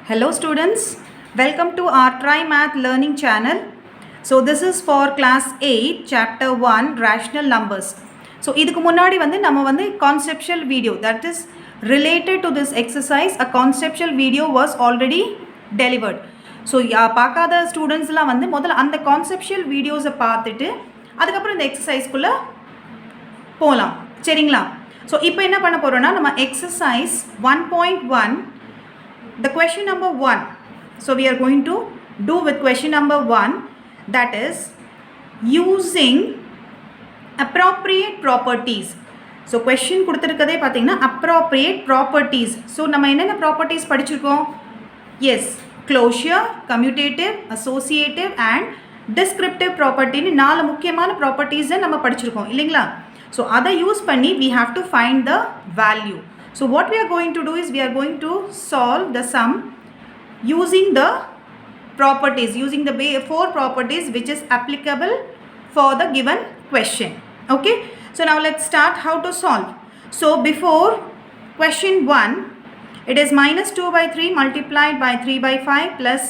Hello students, welcome to our Try Math learning channel. So this is for class 8 chapter 1 rational numbers. So இதுக்கு முன்னாடி நம்ம conceptual video, that is related to this exercise, a conceptual video was already delivered. So பார்க்காத ஸ்டூடெண்ட்ஸ்லாம் முதல்ல அந்த conceptual videos பார்த்துட்டு அதுக்கப்புறம் இந்த எக்ஸசைஸ்க்குள்ள போகலாம் சரிங்களா. ஸோ இப்போ என்ன பண்ண போகிறோன்னா நம்ம exercise 1.1 the question number 1. So we are going to do with question number 1, that is using appropriate properties. So question கொடுத்திருக்கதே பார்த்தீங்கன்னா appropriate properties. So நம்ம என்னென்ன properties படிச்சிருக்கோம்? Yes, closure, commutative, associative and descriptive property னு நாலு முக்கியமான properties நம்ம படிச்சிருக்கோம் இல்லைங்களா. So அதை யூஸ் பண்ணி we have to find the value. So what we are going to do is we are going to solve the sum using the properties, using the four properties which is applicable for the given question. Okay. So now let's start how to solve. So before question 1, it is minus 2 by 3 multiplied by 3 by 5 plus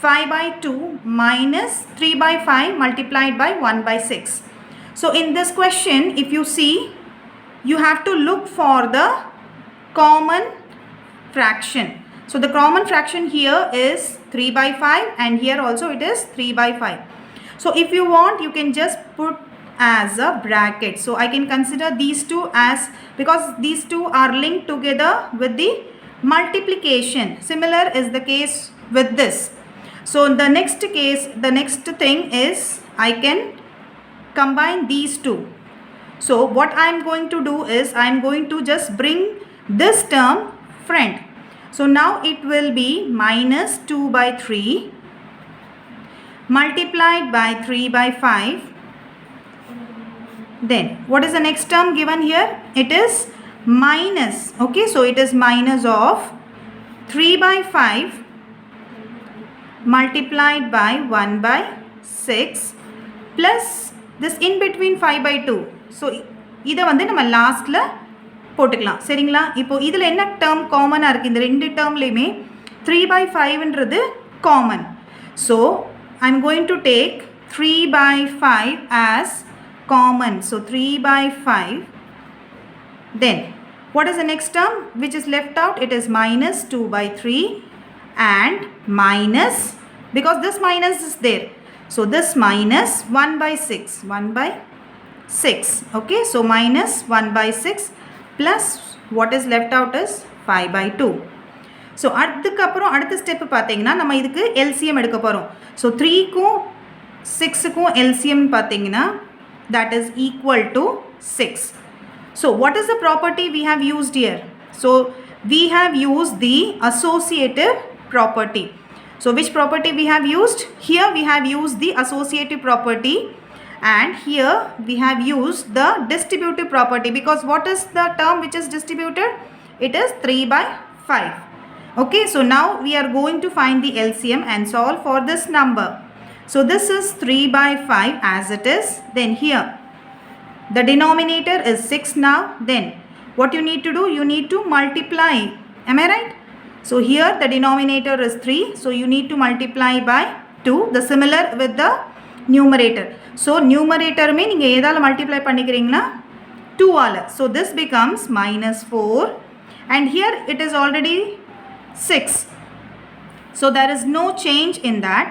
5 by 2 minus 3 by 5 multiplied by 1 by 6. So in this question, if you see, you have to look for the common fraction. So the common fraction here is 3 by 5 and here also it is 3 by 5. So if you want, you can just put as a bracket. So I can consider these two as, because these two are linked together with the multiplication. Similar is the case with this. So the next case, the next thing is I can combine these two. So what I am going to do is I am going to just bring this term front. So now it will be minus 2 by 3 multiplied by 3 by 5. Then what is the next term given here? It is minus. Okay, so it is minus of 3 by 5 multiplied by 1 by 6 plus this in between 5 by 2. So இதை நம்ம லாஸ்ட்ல போட்டுக்கலாம் சரிங்களா. இப்போ இதில் என்ன term காமனாக இருக்குது? இந்த ரெண்டு டேர்ம்லேயுமே 3 by 5ன்றது common. So I am going to take 3 by 5 as common. So 3 by 5. Then what is the next term which is left out? It is minus 2 by 3 and minus, because this minus is there, so this minus 1 by 6. 1 by 6. Okay, so minus 1 by 6 plus what is left out is 5 by 2. So அதுக்கப்புறம் அடுத்த step பார்த்தீங்கன்னா நம்ம இதுக்கு LCM எடுக்க போகிறோம். So 3க்கும் 6க்கும் LCM பார்த்தீங்கன்னா that is equal to 6. So what is the property we have used here? So we have used the associative property. So which property we have used? Here we have used the associative property and here we have used the distributive property, because what is the term which is distributed? It is 3 by 5. Okay, so now we are going to find the LCM and solve for this number. So this is 3 by 5 as it is. Then here the denominator is 6 now. Then what you need to do? You need to multiply. Am I right? So here the denominator is 3. So you need to multiply by 2. The similar with the numerator. So numerator में நீங்கள் எதால multiply பண்ணிக்கிறீங்களா? 2 ஆல. So this becomes minus 4 and here it is already 6. So there is no change in that.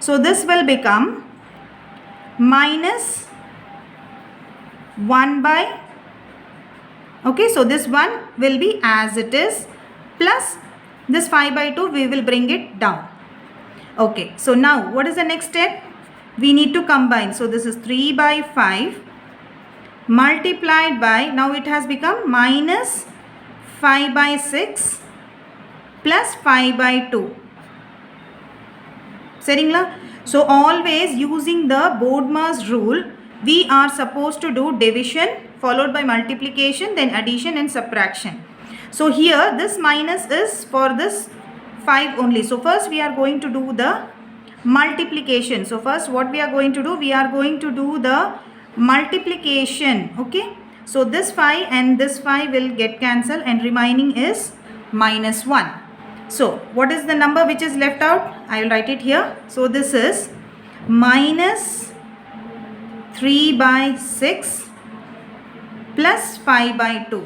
So this will become minus 1 by, okay, so this one will be as it is plus this 5 by 2 we will bring it down. Okay, so now what is the next step? We need to combine. So this is 3 by 5 multiplied by, now it has become minus 5 by 6 plus 5 by 2. சரிங்களா. So always using the Bodmer's rule, we are supposed to do division followed by multiplication, then addition and subtraction. So here this minus is for this 5 only. So first we are going to do the multiplication. So first what we are going to do? We are going to do the multiplication. Okay, so this 5 and this 5 will get cancelled and remaining is minus 1. So what is the number which is left out? I will write it here. So this is minus 3 by 6 plus 5 by 2.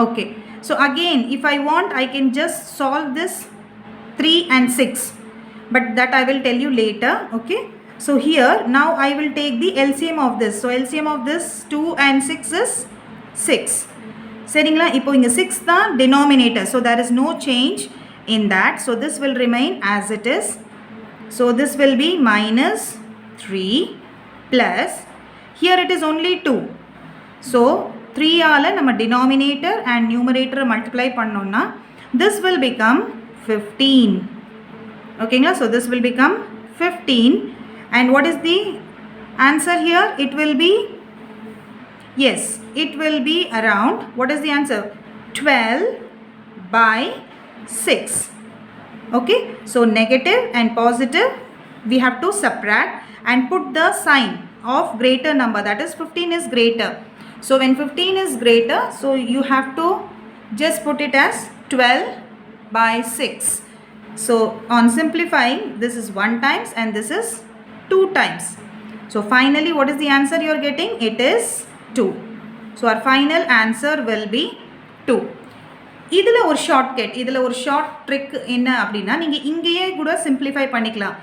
Okay, so again if I want I can just solve this 3 and 6, but that I will tell you later. Okay, so here now I will take the LCM of this. So LCM of this 2 and 6 is 6. சரிங்களா, இப்போ இங்க 6 தான் denominator, so there is no change in that, so this will remain as it is. So this will be minus 3 plus, here it is only 2, so 3 ஆல நம்ம denominator and numerator multiply பண்ணோம்னா this will become 15. ஓகேங்களா, so this will become 15, and what is the answer here? It will be, yes, it will be around, what is the answer? 12 by 6. Okay, so negative and positive we have to subtract and put the sign of greater number, that is 15 is greater. So when 15 is greater, so you have to just put it as 12 by 6. So on simplifying, this is 1 times and this is 2 times. So finally what is the answer you are getting? It is 2. So our final answer will be 2. இதில் ஒரு shortcut, இதில் ஒரு short trick என்ன அப்படின்னா, நீங்கள் இங்கேயே கூட simplify பண்ணிக்கலாம்.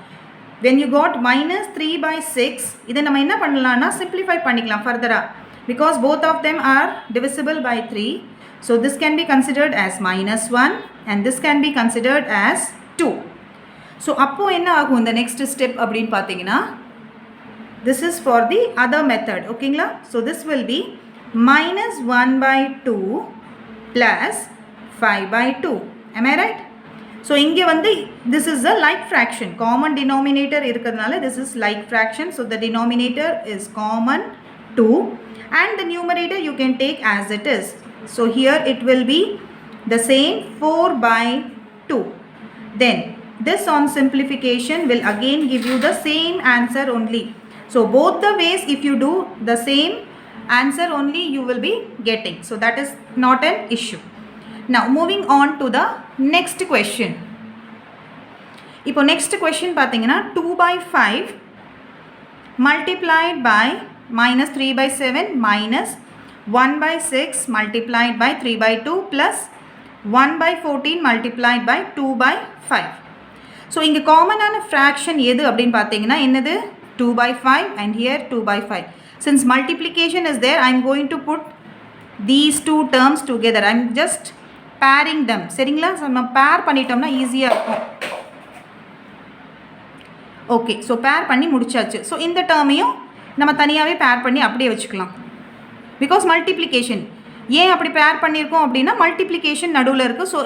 when you got minus 3 by 6, இதை நம்ம என்ன பண்ணலாம்னா சிம்பிளிஃபை பண்ணிக்கலாம் ஃபர்தராக, because both of them are divisible by 3. So this can be considered as minus 1 and this can be considered as 2. So அப்போ என்ன ஆகும் இந்த next step அப்படின்னு பார்த்தீங்கன்னா, this is for the other method. ஓகேங்களா, so this will be minus 1 by 2 plus 5 by 2. Am I right? So இங்கே வந்து this is a like fraction, common denominator இருக்கிறதுனால this is like fraction, so the denominator is common 2 and the numerator you can take as it is. So here it will be the same 4 by 2. Then this on simplification will again give you the same answer only. So both the ways if you do the same answer only you will be getting, so that is not an issue. Now moving on to the next question. இப்போ next question பார்த்தீங்கன்னா 2 by 5 multiplied by minus 3 by 7 minus 1 by 6 multiplied by 3 by 2 plus 1 by 14 multiplied by 2 by 5. So இங்கே காமனான fraction எது அப்படின்னு பார்த்தீங்கன்னா என்னது? 2 by 5 and here 2 by 5. Since multiplication is there, I am going to put these two terms together. I am just pairing them. சரிங்களா, நம்ம பேர் பண்ணிட்டோம்னா ஈஸியாக இருக்கும். ஓகே, ஸோ பேர் பண்ணி முடிச்சாச்சு. ஸோ இந்த டேர்மையும் நம்ம தனியாகவே பேர் பண்ணி அப்படியே வச்சுக்கலாம், பிகாஸ் மல்டிப்ளிகேஷன். ஏன் அப்படி பேர் பண்ணியிருக்கோம் அப்படின்னா மல்டிப்ளிகேஷன் நடுவில் இருக்குது, so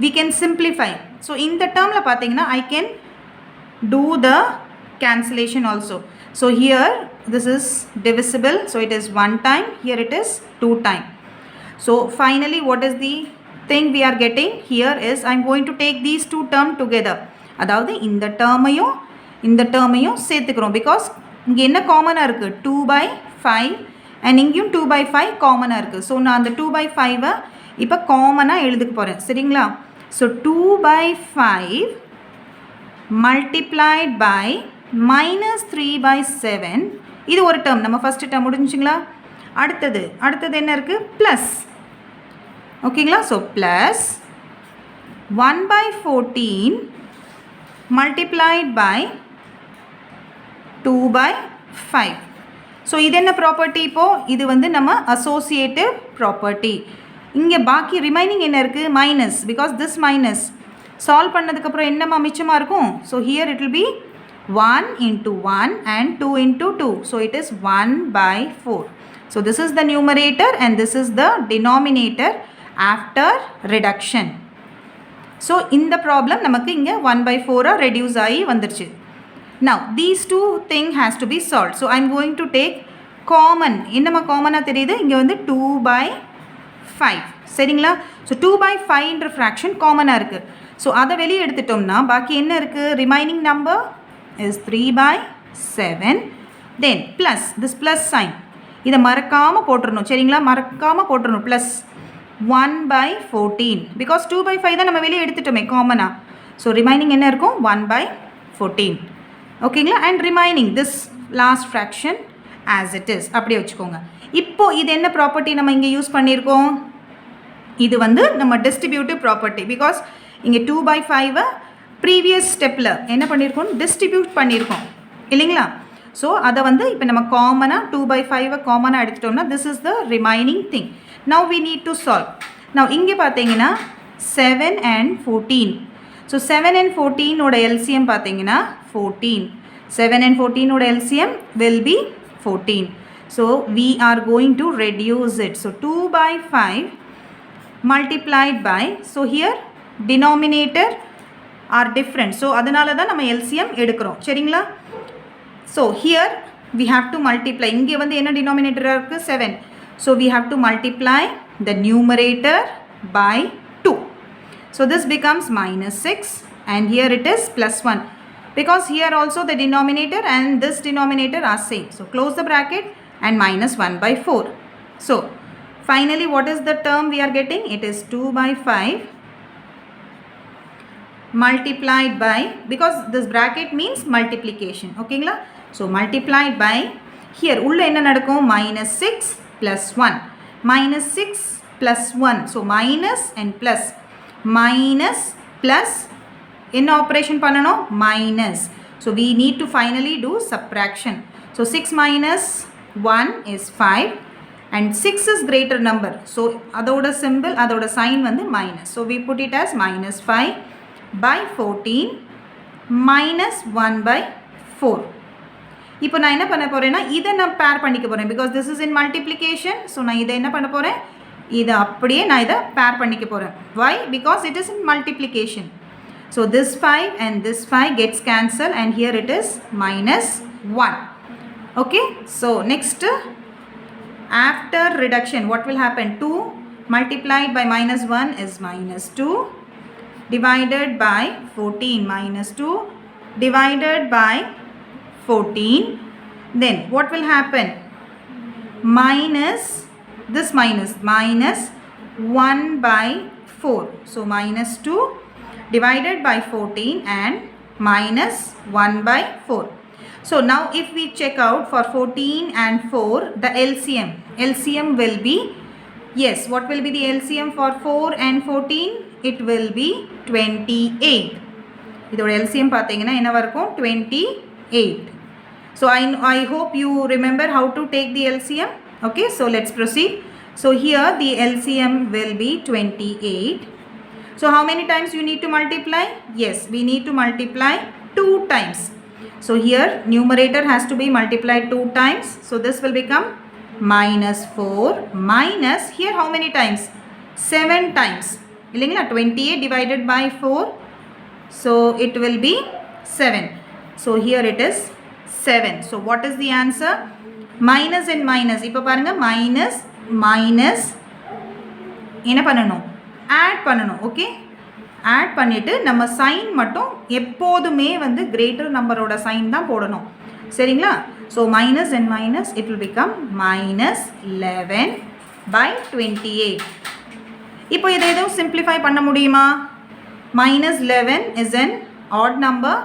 we can simplify. So இந்த டேர்மில் பார்த்தீங்கன்னா I can do the cancellation also. So here this is divisible, so it is 1 time, here it is 2 time. So finally what is the thing we are getting here is I am going to take these two terms together. அதாவது இந்த டேர்மையும் சேர்த்துக்கிறோம், because இங்கே என்ன காமனாக இருக்குது? 2 by 5 and இங்கேயும் 2 by 5 காமனாக இருக்குது. ஸோ நான் அந்த 2 by 5 இப்போ காமனாக எழுதுக்க போகிறேன். சரிங்களா, so 2 by 5 multiplied by minus 3 by 7, இது ஒரு டேர்ம், நம்ம ஃபஸ்ட்டு டேர்ம் முடிஞ்சுங்களா. அடுத்தது என்ன இருக்குது? ப்ளஸ். ஓகேங்களா, so plus 1 by 14 multiplied by 2 by 5. So இது என்ன ப்ராப்பர்ட்டி? இப்போது இது வந்து நம்ம அசோசியேட்டிவ் ப்ராப்பர்ட்டி. இங்கே பாக்கி ரிமைனிங் என்ன இருக்குது? Minus, because this minus solve பண்ணதுக்கப்புறம் என்னமா மிச்சமாக இருக்கும்? So here it will be 1 into 1 and 2 into 2. So it is 1 by 4. So this is the numerator and this is the denominator after reduction. So in the problem நமக்கு இங்கே 1 by 4 reduce ஆகி வந்துருச்சு. Now these two thing has to be solved. So I am going to take common. என்னமா காமனாக தெரியுது? இங்கே வந்து 2 by 5. சரிங்களா, ஸோ 2 by 5ன்ற ஃப்ராக்ஷன் காமனாக இருக்குது. ஸோ அதை வெளியே எடுத்துட்டோம்னா பாக்கி என்ன இருக்குது? Remaining number is 3 by 7. Then plus this plus sign, இதை மறக்காமல் போட்டுடணும். சரிங்களா, மறக்காமல் போட்டுடணும் ப்ளஸ். 1 by 14 because 2 by 5 தான் நம்ம வெளியே எடுத்துட்டோமே காமனாக. ஸோ ரிமைனிங் என்ன இருக்கும் 1 by 14 ஓகேங்களா. And remaining this last fraction as it is அப்படியே வச்சுக்கோங்க. இப்போது இது என்ன ப்ராப்பர்ட்டி நம்ம இங்கே யூஸ் பண்ணியிருக்கோம், இது வந்து நம்ம டிஸ்ட்ரிபியூட்டிவ் ப்ராப்பர்ட்டி. பிகாஸ் இங்கே 2 by 5 ப்ரீவியஸ் ஸ்டெப்பில் என்ன பண்ணியிருக்கோம், டிஸ்ட்ரிபியூட் பண்ணியிருக்கோம் இல்லைங்களா. ஸோ அதை வந்து இப்போ நம்ம காமனாக 2 by 5 காமனாக எடுத்துட்டோம்னா this is the remaining thing. Now we need to solve. Now இங்கே பார்த்தீங்கன்னா 7 and 14. ஸோ 7 and 14 ஓட எல்சிஎம் பார்த்தீங்கன்னா 14. 7 and 14 ஓட LCM will be 14. So we are going to reduce it. So 2 by 5 multiplied by, so here denominator are different. So அதனால தான் நம்ம LCM எடுக்கிறோம் சரிங்களா. So here we have to multiply. இங்கே வந்து என்ன denominator இருக்கு 7. So we have to multiply the numerator by 2. So this becomes minus 6 and here it is plus 1. Because here also the denominator and this denominator are same. So close the bracket and minus 1 by 4. So finally what is the term we are getting? It is 2 by 5 multiplied by, because this bracket means multiplication okayla. So multiplied by, here ulla enna nadakkum minus 6 plus 1, minus 6 plus 1. So minus and plus, minus plus in operation பண்ணனும் minus. So we need to finally do subtraction. So 6 minus 1 is 5 and 6 is greater number. So அதோட symbol, அதோட sign வந்து minus. So we put it as minus 5 by 14 minus 1 by 4. இப்போ நான் என்ன பண்ண போறேன்னா இதை நான் பேர் பண்ணிக்க போறேன் because this is in multiplication. So நான் இதை என்ன பண்ண போறேன், இதை அப்படியே நான் இதை பேர் பண்ணிக்க போறேன். Why? Because it is in multiplication. So this 5 and this 5 gets cancelled and here it is minus 1. Okay. So next, after reduction what will happen? 2 multiplied by minus 1 is minus 2 divided by 14 minus 2 divided by 14. Then what will happen? Minus this minus 1 by 4. So minus 2 divided by 14 and minus 1 by 4. So now if we check out for 14 and 4 the LCM will be, yes, what will be the LCM for 4 and 14? It will be 28. இதோட LCM பார்த்தீங்கன்னா என்னவா இருக்கும் 28. So I hope you remember how to take the LCM. Okay, so let's proceed. So here the LCM will be 28. So how many times you need to multiply? Yes, we need to multiply 2 times. So here numerator has to be multiplied 2 times. So this will become minus 4 minus, here how many times? 7 times. 28 divided by 4. So it will be 7. So here it is 7. So what is the answer? Minus and minus. இப்போ பாருங்க minus minus என்ன பண்ணணும், add பண்ணணும். Okay, add பண்ணிட்டு நம்ம sign மட்டும் எப்போதுமே வந்து கிரேட்டர் நம்பரோட சைன் தான் போடணும் சரிங்களா. So minus and minus it will become minus 11 by 28. இப்போ இதை எதுவும் சிம்பிளிஃபை பண்ண முடியுமா? minus 11 is an odd number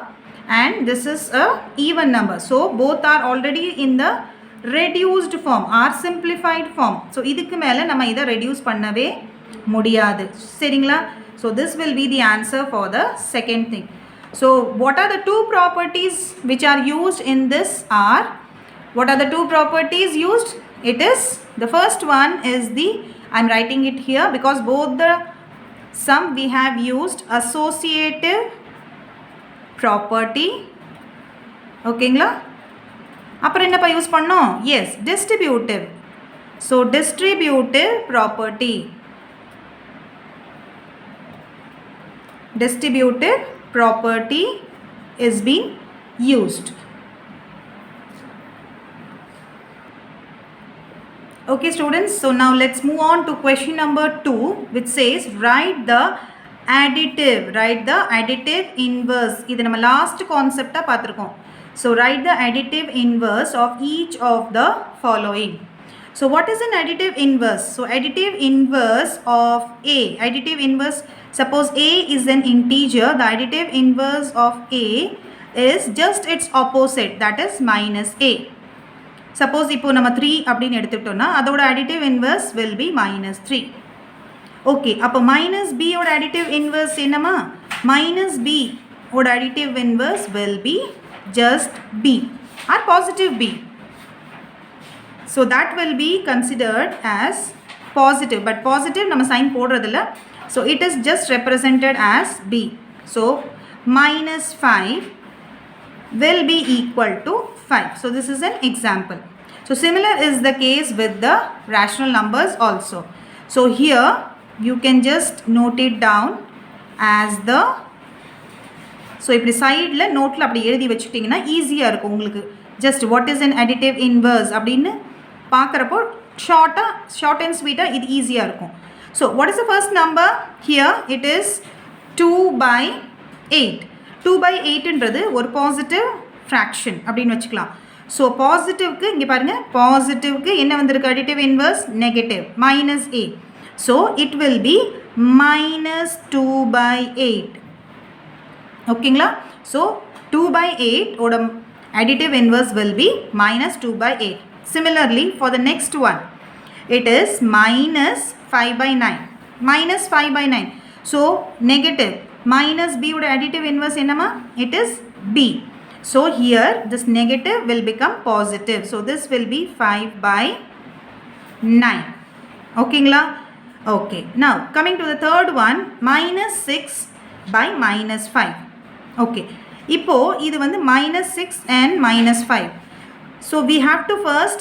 and this is a even number. So both are already in the reduced form or simplified form. So இதுக்கு மேலே நம்ம இதை reduce பண்ணவே முடியாது சரிங்களா. So this will be the answer for the second thing. So what are the two properties which are used in this are, what are the two properties used? It is, the first one is the, I am writing it here because both the sum we have used associative property. ஓகேங்களா. அப்புறம் என்னப்பா use பண்ணோம்? Yes, distributive. So distributive property, distributive property is being used. Okay students, so now let's move on to question number 2 which says write the additive inverse. இது நம்ம last கான்செப்டாக பார்த்துருக்கோம். So write the additive inverse of each of the following. So what is an additive inverse? So additive inverse of A, additive inverse, suppose A is an integer, the additive inverse of A is just its opposite, that is minus A. Suppose இப்போ நம்ம 3 அப்படின்னு எடுத்துட்டோம்னா அதோட additive inverse will be minus 3. Okay, அப்போ minus B ஓட additive inverse என்னமா? Minus B ஓட additive inverse will be just B or positive B. So that will be considered as positive, but positive நம்ம sign போடுறதில்ல. So it is just represented as B. So minus 5 will be equal to 5. So this is an example. So similar is the case with the rational numbers also. So here you can just note it down as the, so இப்படி சைடில் நோட்டில் அப்படி எழுதி வச்சுட்டிங்கன்னா ஈஸியாக இருக்கும் உங்களுக்கு. Just what is an additive inverse அப்படின்னு பார்க்குறப்போ ஷார்ட் அண்ட் ஸ்வீட்டாக இது ஈஸியாக இருக்கும். So what is the first number here? It is 2/8. 2/8ன்றது ஒரு பாசிட்டிவ் ஃப்ராக்ஷன் அப்படின்னு வச்சுக்கலாம். ஸோ பாசிட்டிவ்க்கு இங்கே பாருங்கள், பாசிட்டிவ்க்கு என்ன வந்திருக்கு additive inverse? Negative, minus a. So it will be minus 2/8. ஓகேங்களா? ஸோ 2/8 ஓட additive inverse will be minus 2/8. Similarly, for the next one, it is minus 5/9. Minus 5/9. So negative minus b would additive inverse enama? It is b. So here this negative will become positive. So this will be 5/9. Okay, okay. Now coming to the third one, minus 6/-5. Okay. இப்போ இது வந்து minus 6 and minus 5. So we have to first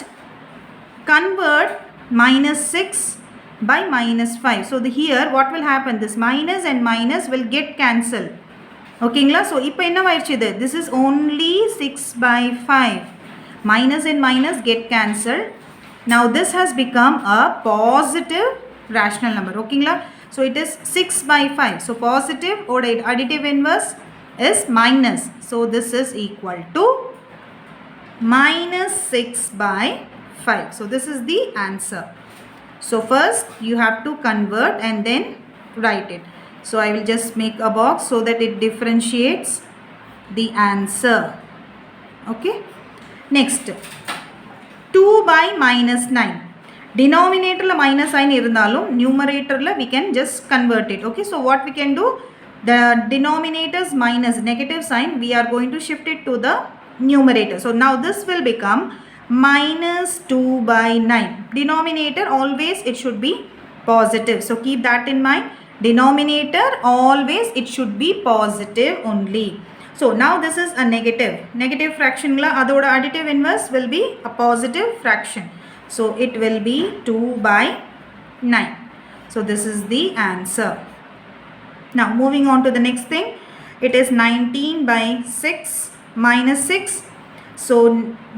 convert minus 6/minus 5. So here what will happen? This minus and minus will get cancelled. ஓகேங்களா? So இப்போ என்னவாயிடுச்சு இது? This is only 6/5. Minus and minus get cancelled. Now this has become a positive rational number. ஓகேங்களா? So it is 6/5. So positive or additive inverse is minus. So this is equal to minus 6/5. So this is the answer. So first you have to convert and then write it. So I will just make a box so that it differentiates the answer. Okay. Next, 2/-9. Denominator la minus sign irundhalum numerator la we can just convert it. Okay. So what we can do? The denominator's minus negative sign, we are going to shift it to the numerator. So now this will become minus 2/9. Denominator always it should be positive. So keep that in mind. Denominator always it should be positive only. So now this is a negative fraction la adoda additive inverse will be a positive fraction. So it will be 2/9. So this is the answer. Now moving on to the next thing, it is 19/6 minus 6. So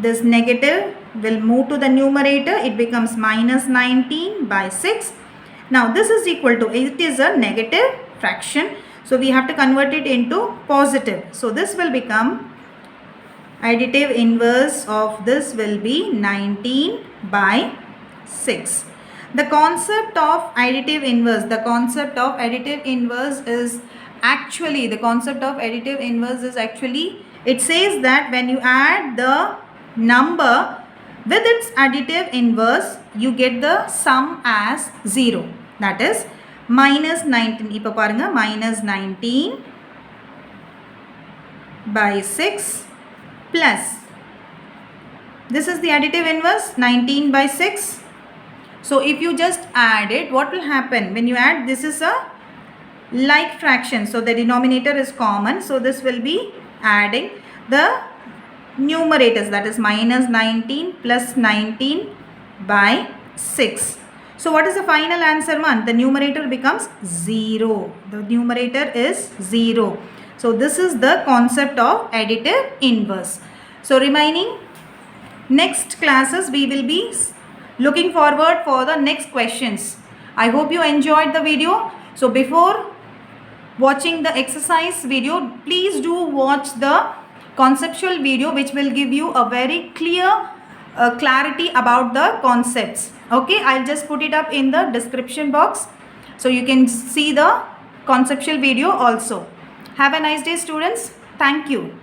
this negative will move to the numerator, it becomes minus 19/6. Now this is equal to, it is a negative fraction, so we have to convert it into positive. So this will become, additive inverse of this will be 19/6. The concept of additive inverse, is actually, it says that when you add the number with its additive inverse, you get the sum as 0. That is minus 19. இப்போ பாருங்க, minus 19/6 plus, this is the additive inverse, 19/6. So if you just add it, what will happen? When you add, this is a like fraction, so the denominator is common, so this will be adding the numerators, that is minus 19 plus 19/6. So what is the final answer, man? The numerator becomes 0. The numerator is 0. So this is the concept of additive inverse. So remaining next classes we will be looking forward for the next questions. I hope you enjoyed the video. So before watching the exercise video, please do watch the conceptual video which will give you a very clear clarity about the concepts. Okay, I'll just put it up in the description box so you can see the conceptual video also. Have a nice day, students. Thank you.